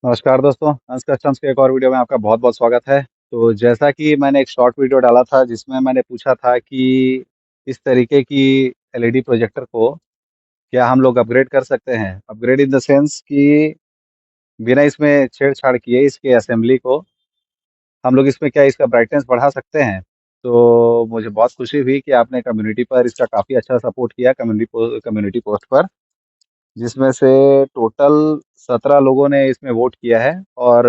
नमस्कार दोस्तों, हंस कस्टम्स के एक और वीडियो में आपका बहुत बहुत स्वागत है। तो जैसा कि मैंने एक शॉर्ट वीडियो डाला था जिसमें मैंने पूछा था कि इस तरीके की एलईडी प्रोजेक्टर को क्या हम लोग अपग्रेड कर सकते हैं। अपग्रेड इन द सेंस कि बिना इसमें छेड़छाड़ किए इसके असेंबली को हम लोग इसमें क्या इसका ब्राइटनेस बढ़ा सकते हैं। तो मुझे बहुत खुशी हुई कि आपने कम्युनिटी पर इसका काफ़ी अच्छा सपोर्ट किया, कम्युनिटी पोस्ट पर, जिसमें से टोटल 17 लोगों ने इसमें वोट किया है। और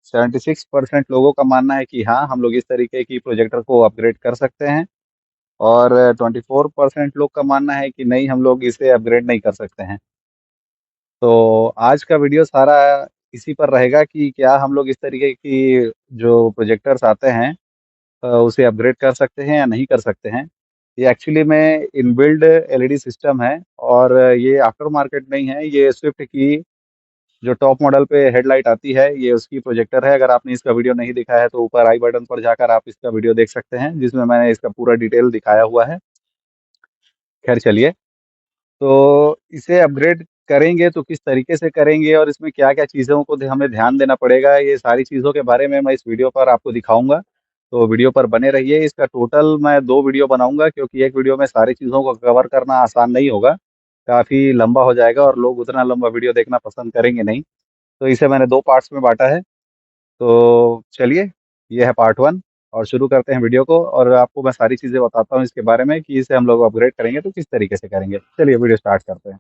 76% लोगों का मानना है कि हाँ, हम लोग इस तरीके की प्रोजेक्टर को अपग्रेड कर सकते हैं। और 24% लोग का मानना है कि नहीं, हम लोग इसे अपग्रेड नहीं कर सकते हैं। तो आज का वीडियो सारा इसी पर रहेगा कि क्या हम लोग इस तरीके की जो प्रोजेक्टर्स आते हैं उसे अपग्रेड कर सकते हैं या नहीं कर सकते हैं। ये एक्चुअली में इनबिल्ड एलईडी सिस्टम है और ये आफ्टर मार्केट नहीं है। ये स्विफ्ट की जो टॉप मॉडल पे हेडलाइट आती है, ये उसकी प्रोजेक्टर है। अगर आपने इसका वीडियो नहीं दिखा है तो ऊपर आई बटन पर जाकर आप इसका वीडियो देख सकते हैं, जिसमें मैंने इसका पूरा डिटेल दिखाया हुआ है। खैर चलिए, तो इसे अपग्रेड करेंगे तो किस तरीके से करेंगे और इसमें क्या-क्या चीज़ों को हमें ध्यान देना पड़ेगा, ये सारी चीज़ों के बारे में मैं इस वीडियो पर आपको दिखाऊँगा। तो वीडियो पर बने रहिए। इसका टोटल मैं 2 वीडियो बनाऊँगा क्योंकि एक वीडियो में सारी चीज़ों को कवर करना आसान नहीं होगा। काफ़ी लंबा हो जाएगा और लोग उतना लंबा वीडियो देखना पसंद करेंगे नहीं। तो इसे मैंने 2 पार्ट्स में बाँटा है। तो चलिए, ये है पार्ट 1 और शुरू करते हैं वीडियो को। और आपको मैं सारी चीज़ें बताता हूँ इसके बारे में कि इसे हम लोग अपग्रेड करेंगे तो किस तरीके से करेंगे। चलिए वीडियो स्टार्ट करते हैं।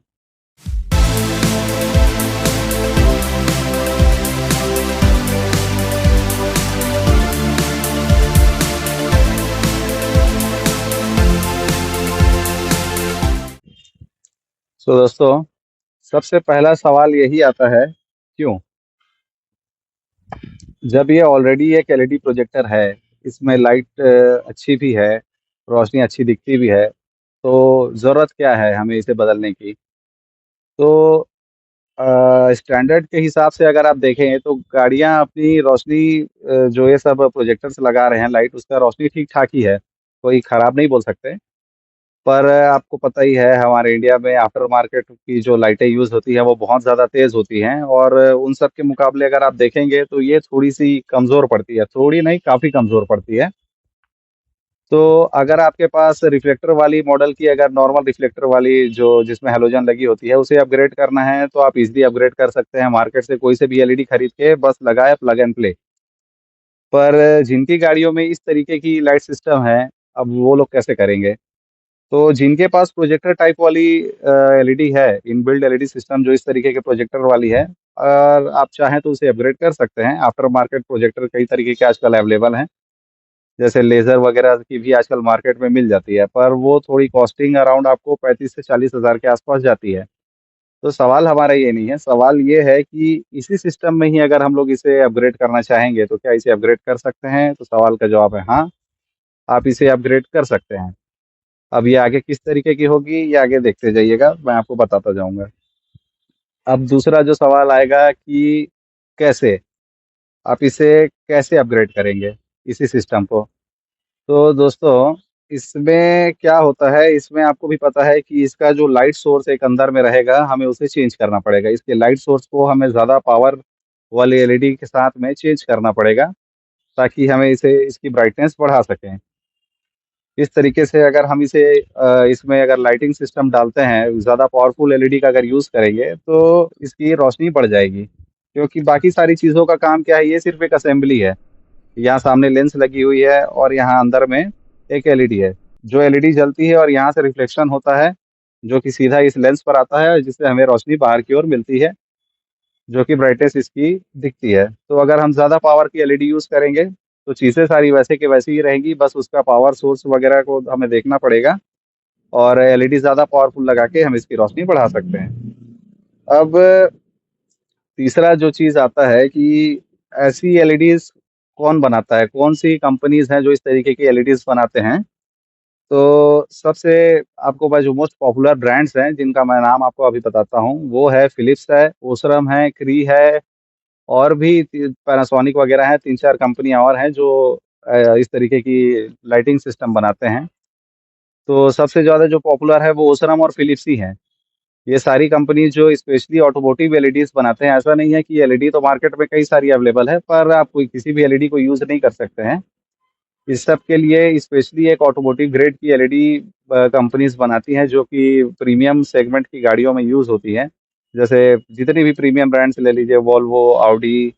तो दोस्तों, सबसे पहला सवाल यही आता है, क्यों? जब ये ऑलरेडी एक एलईडी प्रोजेक्टर है, इसमें लाइट अच्छी भी है, रोशनी अच्छी दिखती भी है, तो ज़रूरत क्या है हमें इसे बदलने की? तो स्टैंडर्ड के हिसाब से अगर आप देखें तो गाड़ियाँ अपनी रोशनी जो ये सब प्रोजेक्टर्स लगा रहे हैं लाइट, उसका रोशनी ठीक-ठाक ही है, कोई खराब नहीं बोल सकते। पर आपको पता ही है हमारे इंडिया में आफ्टर मार्केट की जो लाइटें यूज़ होती हैं वो बहुत ज़्यादा तेज़ होती हैं और उन सब के मुकाबले अगर आप देखेंगे तो ये थोड़ी-सी कमज़ोर पड़ती है, थोड़ी नहीं काफ़ी कमज़ोर पड़ती है। तो अगर आपके पास रिफ्लेक्टर वाली मॉडल की, अगर नॉर्मल रिफ्लेक्टर वाली जो जिसमें हैलोजन लगी होती है, उसे अपग्रेड करना है तो आप इज़िली अपग्रेड कर सकते हैं मार्केट से कोई से भी एलईडी खरीद के, बस लगाए प्लग एंड प्ले। पर जिनकी गाड़ियों में इस तरीके की लाइट सिस्टम है, अब वो लोग कैसे करेंगे? तो जिनके पास प्रोजेक्टर टाइप वाली एलईडी है, इनबिल्ट एलईडी सिस्टम जो इस तरीके के प्रोजेक्टर वाली है, और आप चाहें तो उसे अपग्रेड कर सकते हैं। आफ्टर मार्केट प्रोजेक्टर कई तरीके के आजकल अवेलेबल हैं। जैसे लेज़र वगैरह की भी आजकल मार्केट में मिल जाती है, पर वो थोड़ी कॉस्टिंग अराउंड आपको 35 से 40 हज़ार के आसपास जाती है। तो सवाल हमारा ये नहीं है, सवाल ये है कि इसी सिस्टम में ही अगर हम लोग इसे अपग्रेड करना चाहेंगे, तो क्या इसे अपग्रेड कर सकते हैं? तो सवाल का जवाब है हाँ, आप इसे अपग्रेड कर सकते हैं। अब ये आगे किस तरीके की होगी, ये आगे देखते जाइएगा, मैं आपको बताता जाऊँगा। अब दूसरा जो सवाल आएगा कि कैसे? आप इसे कैसे अपग्रेड करेंगे, इसी सिस्टम को? तो दोस्तों, इसमें क्या होता है, इसमें आपको भी पता है कि इसका जो लाइट सोर्स एक अंदर में रहेगा, हमें उसे चेंज करना पड़ेगा। इसके लाइट सोर्स को हमें ज़्यादा पावर वाली एलईडी के साथ में चेंज करना पड़ेगा, ताकि हमें इसे इसकी ब्राइटनेस बढ़ा सकें। इस तरीके से अगर हम इसे इसमें अगर लाइटिंग सिस्टम डालते हैं, ज़्यादा पावरफुल एलईडी का अगर यूज़ करेंगे, तो इसकी रोशनी बढ़ जाएगी। क्योंकि बाकी सारी चीज़ों का काम क्या है, ये सिर्फ़ एक असेंबली है। यहाँ सामने लेंस लगी हुई है और यहाँ अंदर में एक एलईडी है। जो एलईडी जलती है और यहाँ से रिफ्लेक्शन होता है, जो कि सीधा इस लेंस पर आता है, जिससे हमें रोशनी बाहर की ओर मिलती है, जो कि ब्राइटनेस इसकी दिखती है। तो अगर हम ज़्यादा पावर की एलईडी यूज़ करेंगे, तो चीज़ें सारी वैसे की वैसी ही रहेंगी, बस उसका पावर सोर्स वगैरह को हमें देखना पड़ेगा और एलईडी ज़्यादा पावरफुल लगा के हम इसकी रोशनी बढ़ा सकते हैं। अब तीसरा जो चीज़ आता है कि ऐसी एलईडीज़ कौन बनाता है? कौन-सी कंपनीज़ हैं जो इस तरीके की एलईडीज़ बनाते हैं? तो सबसे आपको मैं जो मोस्ट पॉपुलर ब्रांड्स हैं, जिनका मैं नाम आपको अभी बताता हूँ, वो है फिलिप्स है, ओसरम है, क्री है और भी पैनासोनिक वगैरह हैं, 3-4 कंपनियाँ और हैं जो इस तरीके की लाइटिंग सिस्टम बनाते हैं। तो सबसे ज़्यादा जो पॉपुलर है वो ओसरम और फिलिप्स ही हैं। ये सारी कंपनी जो स्पेशली ऑटोमोटिव एलईडीज बनाते हैं, ऐसा नहीं है कि एलईडी तो मार्केट में कई सारी अवेलेबल है, पर आप कोई किसी भी एलईडी को यूज नहीं कर सकते हैं। इस सब के लिए स्पेशली एक ऑटोमोटिव ग्रेड की एलईडी कंपनीज बनाती हैं, जो कि प्रीमियम सेगमेंट की गाड़ियों में यूज होती हैं। जैसे जितनी भी प्रीमियम ब्रांड्स ले लीजिए, वॉल्वो, ऑडी,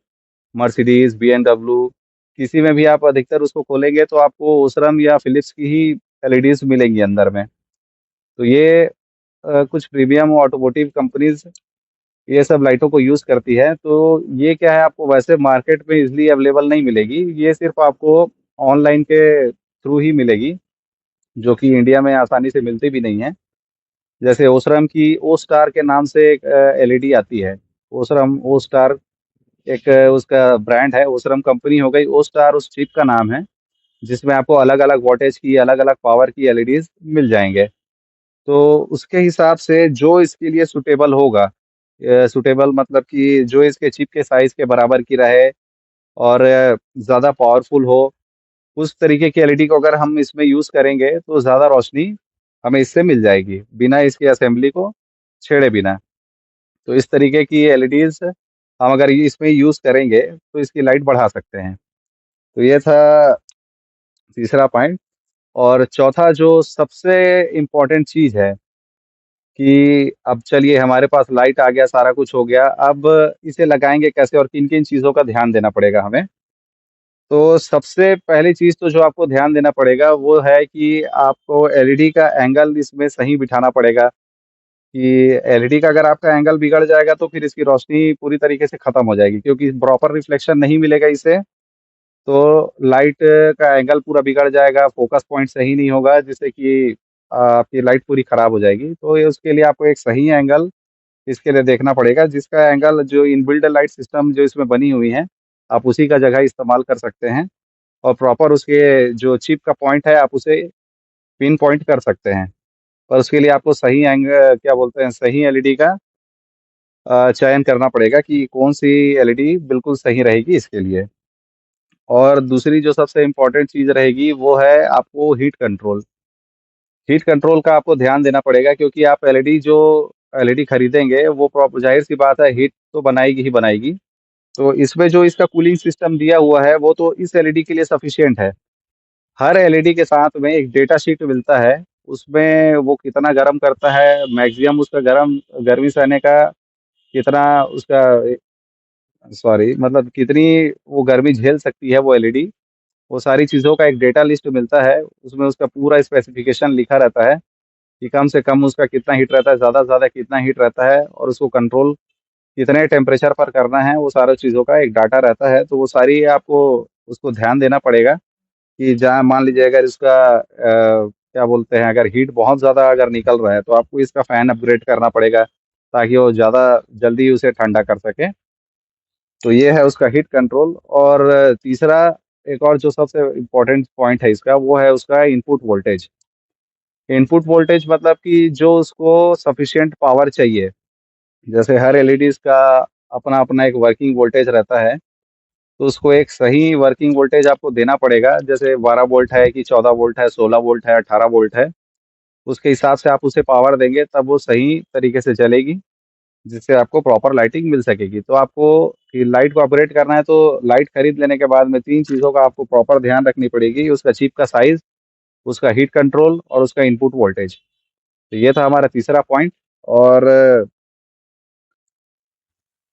मर्सिडीज, बीएमडब्ल्यू, किसी में भी आप अधिकतर उसको खोलेंगे तो आपको ओसरम या फिलिप्स की ही एलईडीज मिलेंगी अंदर में। तो ये कुछ प्रीमियम ऑटोमोटिव कंपनीज ये सब लाइटों को यूज करती है। तो ये क्या है, आपको वैसे मार्केट में इजली अवेलेबल नहीं मिलेगी, ये सिर्फ आपको ऑनलाइन के थ्रू ही मिलेगी, जो कि इंडिया में आसानी से मिलती भी नहीं है। जैसे ओसरम की ओ स्टार के नाम से एक एलईडी आती है। ओसरम ओ स्टार एक उसका ब्रांड है। ओसरम कंपनी हो गई, ओ स्टार उस चिप का नाम है, जिसमें आपको अलग अलग वोल्टेज की, अलग अलग पावर की एलईडीज मिल जाएंगे। तो उसके हिसाब से जो इसके लिए सुटेबल होगा, सुटेबल मतलब कि जो इसके चिप के साइज के बराबर की रहे और ज़्यादा पावरफुल हो, उस तरीके की एलईडी को अगर हम इसमें यूज़ करेंगे तो ज़्यादा रोशनी हमें इससे मिल जाएगी, बिना इसकी असेंबली को छेड़े बिना। तो इस तरीके की एलईडीज हम अगर इसमें यूज़ करेंगे तो इसकी लाइट बढ़ा सकते हैं। तो ये था तीसरा पॉइंट। और चौथा जो सबसे इम्पोर्टेंट चीज़ है कि अब चलिए हमारे पास लाइट आ गया, सारा कुछ हो गया, अब इसे लगाएंगे कैसे और किन किन चीज़ों का ध्यान देना पड़ेगा हमें। तो सबसे पहली चीज़ तो जो आपको ध्यान देना पड़ेगा वो है कि आपको एलईडी का एंगल इसमें सही बिठाना पड़ेगा। कि एलईडी का अगर आपका एंगल बिगड़ जाएगा तो फिर इसकी रोशनी पूरी तरीके से खत्म हो जाएगी, क्योंकि प्रॉपर रिफ्लेक्शन नहीं मिलेगा इसे। तो लाइट का एंगल पूरा बिगड़ जाएगा, फोकस पॉइंट सही नहीं होगा, जिससे कि आपकी लाइट पूरी खराब हो जाएगी। तो ये उसके लिए आपको एक सही एंगल इसके लिए देखना पड़ेगा, जिसका एंगल जो इनबिल्ट लाइट सिस्टम जो इसमें बनी हुई है, आप उसी का जगह इस्तेमाल कर सकते हैं। और प्रॉपर उसके जो चिप का पॉइंट है आप उसे पिन पॉइंट कर सकते हैं। पर उसके लिए आपको सही क्या बोलते हैं, सही एलईडी का चयन करना पड़ेगा कि कौन सी एलईडी बिल्कुल सही रहेगी इसके लिए। और दूसरी जो सबसे इम्पोर्टेंट चीज़ रहेगी वो है आपको हीट कंट्रोल। हीट कंट्रोल का आपको ध्यान देना पड़ेगा, क्योंकि आप एलईडी खरीदेंगे वो जाहिर सी बात है हीट तो बनाएगी ही बनाएगी। तो इसमें जो इसका कूलिंग सिस्टम दिया हुआ है वो तो इस एलईडी के लिए सफिशियंट है। हर एलईडी के साथ में एक डेटा शीट मिलता है, उसमें वो कितना गर्म करता है, मैक्सिमम उसका गर्मी सहने का कितना उसका, सॉरी मतलब कितनी वो गर्मी झेल सकती है वो एलईडी। वो सारी चीज़ों का एक डेटा लिस्ट मिलता है, उसमें उसका पूरा स्पेसिफिकेशन लिखा रहता है कि कम से कम उसका कितना हीट रहता है, ज़्यादा से ज़्यादा कितना हीट रहता है, और उसको कंट्रोल कितने टेम्परेचर पर करना है, वो सारी चीज़ों का एक डाटा रहता है। तो वो सारी आपको उसको ध्यान देना पड़ेगा कि जहाँ मान लीजिए अगर इसका क्या बोलते हैं, अगर हीट बहुत ज़्यादा अगर निकल रहा है तो आपको इसका फ़ैन अपग्रेड करना पड़ेगा, ताकि वो ज़्यादा जल्दी उसे ठंडा कर सके। तो ये है उसका हीट कंट्रोल। और तीसरा, एक और जो सबसे इम्पोर्टेंट पॉइंट है इसका, वो है उसका इनपुट वोल्टेज। इनपुट वोल्टेज मतलब कि जो उसको सफिशिएंट पावर चाहिए। जैसे हर एलईडीज का अपना अपना एक वर्किंग वोल्टेज रहता है, तो उसको एक सही वर्किंग वोल्टेज आपको देना पड़ेगा। जैसे 12 वोल्ट है कि 14 वोल्ट है, 16 वोल्ट है, 18 वोल्ट है, उसके हिसाब से आप उसे पावर देंगे तब वो सही तरीके से चलेगी, जिससे आपको प्रॉपर लाइटिंग मिल सकेगी। तो आपको कि लाइट को अपग्रेड करना है तो लाइट खरीद लेने के बाद में तीन चीज़ों का आपको प्रॉपर ध्यान रखनी पड़ेगी: उसका चिप का साइज, उसका हीट कंट्रोल और उसका इनपुट वोल्टेज। तो ये था हमारा तीसरा पॉइंट। और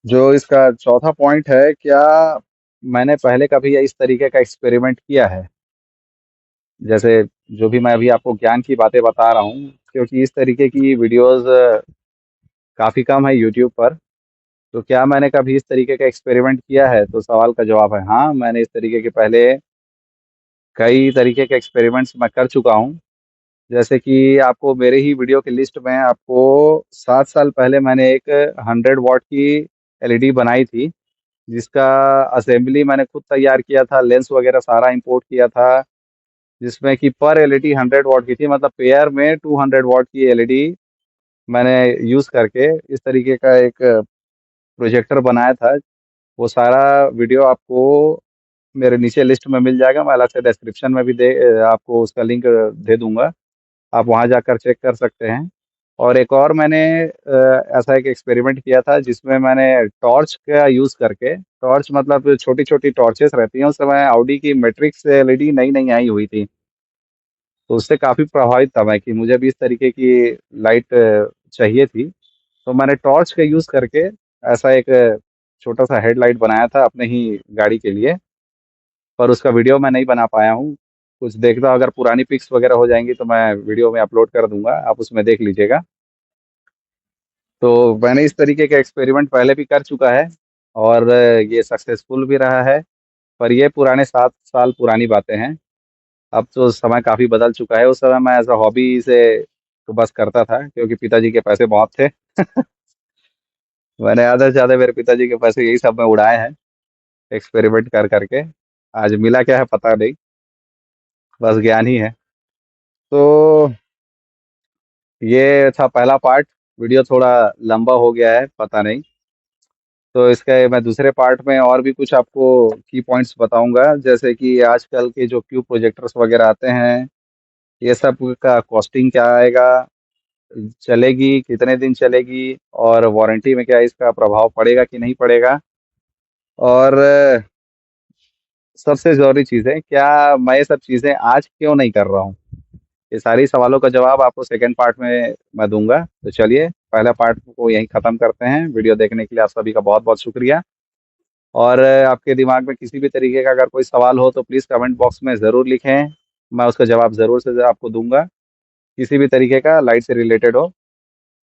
जो इसका चौथा पॉइंट है, क्या मैंने पहले कभी इस तरीके का एक्सपेरिमेंट किया है? जैसे जो भी मैं अभी आपको ज्ञान की बातें बता रहा हूँ, क्योंकि इस तरीके की वीडियोस काफ़ी कम है यूट्यूब पर। तो क्या मैंने कभी इस तरीके का एक्सपेरिमेंट किया है? तो सवाल का जवाब है हाँ, मैंने इस तरीके के पहले कई तरीके के एक्सपेरिमेंट्स मैं कर चुका हूँ। जैसे कि आपको मेरे ही वीडियो की लिस्ट में आपको 7 साल पहले मैंने एक 100 वॉट की एलईडी बनाई थी, जिसका असेंबली मैंने खुद तैयार किया था, लेंस वगैरह सारा इंपोर्ट किया था। जिसमें कि पर एलईडी 100 वॉट की थी, मतलब पेयर में 200 वॉट की एलईडी मैंने यूज़ करके इस तरीके का एक प्रोजेक्टर बनाया था। वो सारा वीडियो आपको मेरे नीचे लिस्ट में मिल जाएगा, मैं अलग से डिस्क्रिप्शन में भी आपको उसका लिंक दे दूंगा, आप वहां जाकर चेक कर सकते हैं। और एक और मैंने ऐसा एक एक्सपेरिमेंट किया था जिसमें मैंने टॉर्च का यूज़ करके, टॉर्च मतलब छोटी-छोटी टॉर्चेस रहती हैं, उस समय ऑडी की मैट्रिक्स एलईडी नई-नई आई हुई थी। तो उससे काफ़ी प्रभावित था मैं कि मुझे भी इस तरीके की लाइट चाहिए थी। तो मैंने टॉर्च का यूज़ करके ऐसा एक छोटा-सा हेडलाइट बनाया था अपने ही गाड़ी के लिए, पर उसका वीडियो मैं नहीं बना पाया हूँ। कुछ देखता हूँ, अगर पुरानी पिक्स वगैरह हो जाएँगी तो मैं वीडियो में अपलोड कर दूँगा, आप उसमें देख लीजिएगा। तो मैंने इस तरीके का एक्सपेरिमेंट पहले भी कर चुका है और ये सक्सेसफुल भी रहा है, पर ये पुराने 7 साल पुरानी बातें हैं। अब तो समय काफ़ी बदल चुका है, उस समय मैं एज़ अ हॉबी इसे तो बस करता था क्योंकि पिताजी के पैसे बहुत थे। मैंने आधे से ज़्यादा मेरे पिताजी के पैसे यही सब में उड़ाए हैं, एक्सपेरिमेंट कर के। आज मिला क्या है पता नहीं, बस ज्ञान ही है। तो ये था पहला पार्ट, वीडियो थोड़ा लंबा हो गया है, पता नहीं। तो इसके मैं दूसरे पार्ट में और भी कुछ आपको की पॉइंट्स बताऊँगा, जैसे कि आजकल के जो क्यूब प्रोजेक्टर्स वगैरह आते हैं, ये सब का कॉस्टिंग क्या आएगा, चलेगी, कितने दिन चलेगी और वारंटी में क्या इसका प्रभाव पड़ेगा कि नहीं पड़ेगा? और सबसे ज़रूरी चीज़ है, क्या मैं ये सब चीज़ें आज क्यों नहीं कर रहा हूँ? ये सारी सवालों का जवाब आपको सेकंड पार्ट में मैं दूँगा। तो चलिए, पहला पार्ट को यहीं ख़त्म करते हैं। वीडियो देखने के लिए आप सभी का बहुत-बहुत शुक्रिया। और आपके दिमाग में किसी भी तरीके का अगर कोई सवाल हो तो प्लीज़ कमेंट बॉक्स में ज़रूर लिखें। मैं उसका जवाब ज़रूर से आपको दूँगा, किसी भी तरीके का लाइट से रिलेटेड हो।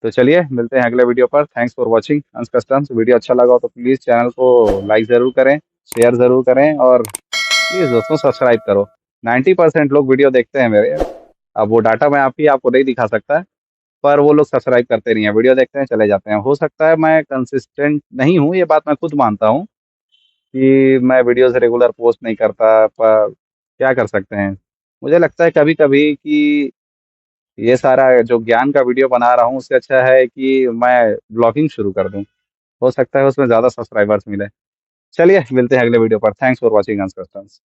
तो चलिए मिलते हैं अगले वीडियो पर। थैंक्स फॉर वॉचिंग अंश कस्टम्स। वीडियो अच्छा लगा हो तो प्लीज़ चैनल को लाइक ज़रूर करें, शेयर ज़रूर करें और प्लीज़ दोस्तों सब्सक्राइब करो। 90% लोग वीडियो देखते हैं मेरे। अब वो डाटा मैं आपको नहीं दिखा सकता, पर वो लोग सब्सक्राइब करते नहीं हैं, वीडियो देखते हैं, चले जाते हैं। हो सकता है मैं कंसिस्टेंट नहीं हूँ, ये बात मैं खुद मानता हूँ कि मैं वीडियोज़ रेगुलर पोस्ट नहीं करता, पर क्या कर सकते हैं। मुझे लगता है कभी-कभी कि ये सारा जो ज्ञान का वीडियो बना रहा हूँ, उससे अच्छा है कि मैं व्लॉगिंग शुरू कर दूँ। हो सकता है उसमें ज़्यादा सब्सक्राइबर्स मिलें। चलिए मिलते हैं अगले वीडियो पर। थैंक्स फॉर वॉचिंग अंश कस्टम्स।